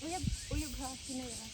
Uyab, uyab ha, sinay ha.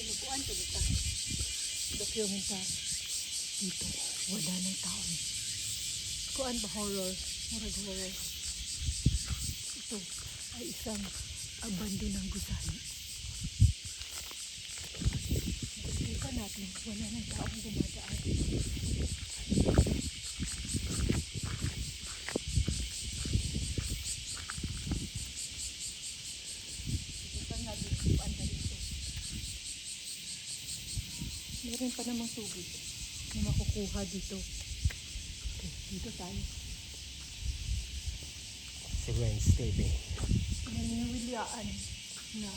Naguan ko dito. Dokumentar. Dito, wala ng tao. Kuan ba horror? Murag horror. Ito ay isang abandonang gusali. Nakikita natin, wala ng taong dumadaan. Nakikita natin, kuan na dito. Meron pa namang tubig na makukuha dito. Okay, dito tayo. Si Wednesday. Naniniwilaan na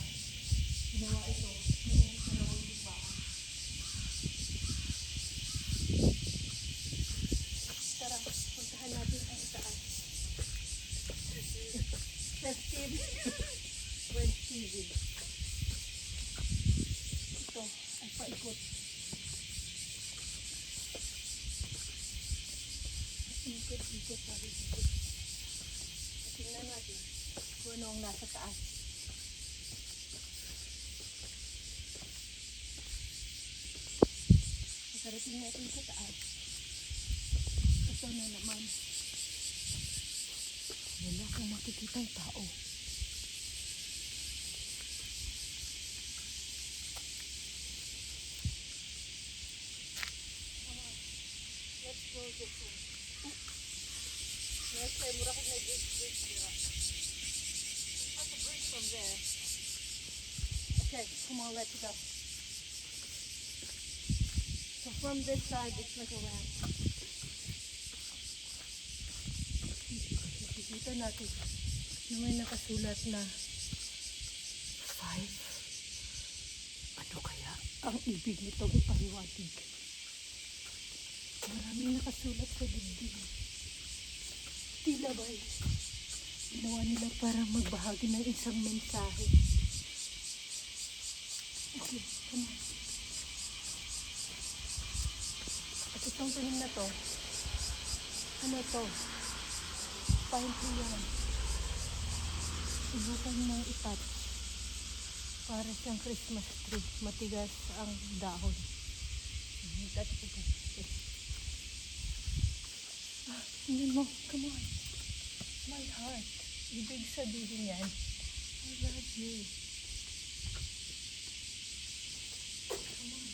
ginawa ito noong panahon ng baan. Tara, puntahan natin ang itaas. Festive Wednesday. Ito ay paikot. Ikot-ikot tayo dito. Tingnan natin kung ano ang nasa taas. Pagkarating natin sa taas, ito na naman. Wala akong makikitang tao. Let's go this way. Next time, mura kong nag-bridge dira. That's a bridge from there. Okay, come on, let's go. So from this side, it's like a ramp. Nakikita natin na may nakasulat na Ano kaya? Ang ibig nitong ipahiwatig. Maraming nakasulat sa dibdib. Tila ba'y ginawa nila para magbahagi ng isang mensahe. Okay, come on. At itong tunog na to, ano to? Pine tree yan. Subukan mong itouch. Para siyang Christmas tree. Matigas ang dahon. Touch ko po. Tingnan mo. Come on. My heart. Ibig sabihin yan, I love you. Come on.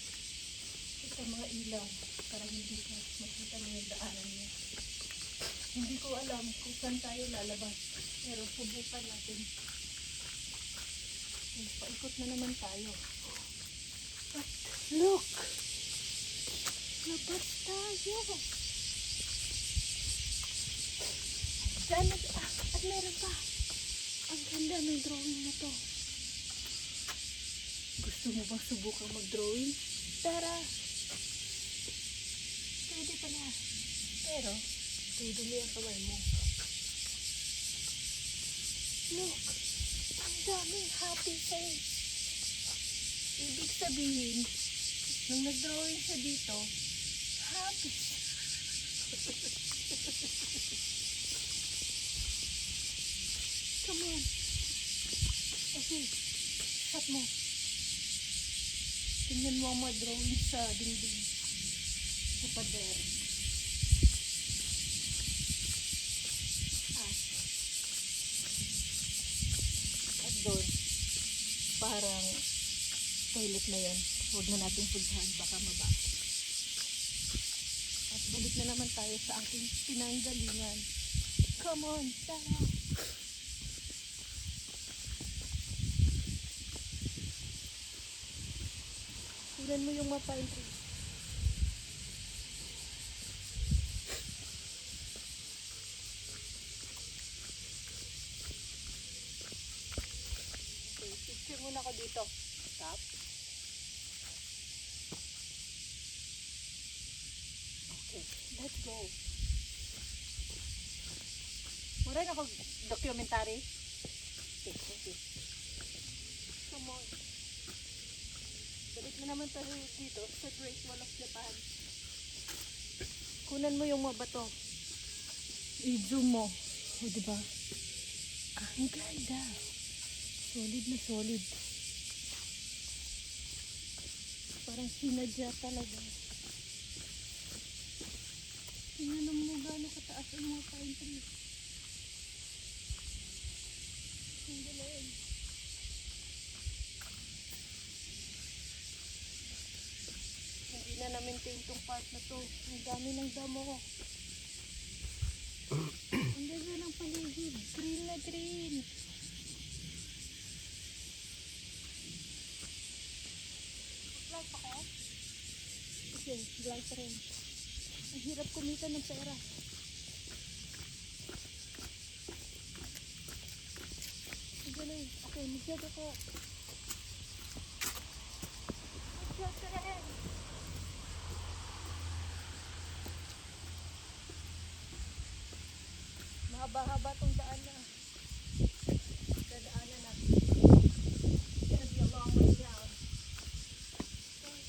Ito mga ilaw. Para hindi ka makita mo yung daanan niya. Hindi ko alam kung saan tayo lalabas. Pero subukan natin. Paikot na naman tayo. But look! Labas tayo! At meron pa. Ang ganda ng drawing na to. Gusto mo bang subukang mag-drawing? Tara! Pwede pala. Pero, dudumi ang kamay mo. Look! Ang daming happy face. Ibig sabihin, nung nag-drawing siya dito, happy. Come on. Okay, shot mo. Tingnan mo ang mga drawing sa dingding. Sa pader. At doon, parang toilet na yan. Huwag na natin puntahan, baka mabaho. At balik na naman tayo sa ating pinanggalingan. Come on, tara! Kunan mo yung mapine tree. Okay, picture muna ako dito. Stop. Okay, let's go. Mura na ako documentary. Okay, okay. Come on. Balik na naman tayo dito sa Great Wall of Japan. Kunan mo yung mga bato. I-zoom mo. O, diba? Ang ganda. Solid na solid. Parang sinadya talaga. Tingnan mo gano'ng kataas ang mga pine tree. Ang galing. Hindi na na-maintain itong part na to. Ang dami ng damo. Ang ganda ng paligid. Green na green. Vlog pa kayo? Okay, vlog pa rin. Ang hirap kumita ng pera. Ang galing. Okay, mag-jog ako. Mag-jog ka rin. Mahaba-haba tong daan na. Dadaanan na. Gonna be a long way down. Okay.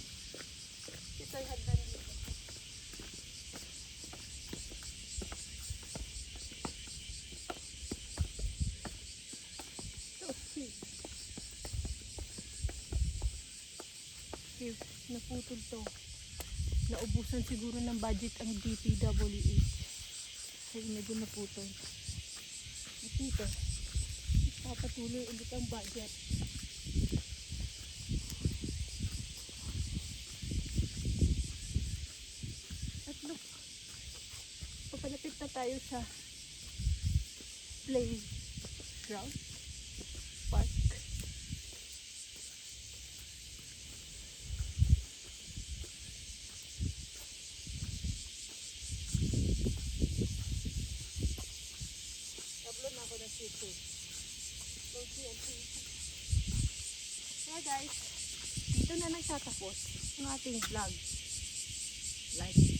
Ito'y hagdan dito. Okay, naputol to. Naubusan siguro ng budget ang DPWH. Kaya medyo naputol. At dito, papatuloy ulit ang budget. At look, papalapit na tayo sa playground park. Tablo na ako ng seafood. Logi and seafood. Kaya guys, dito na nagtatapos ang ating vlog. Like,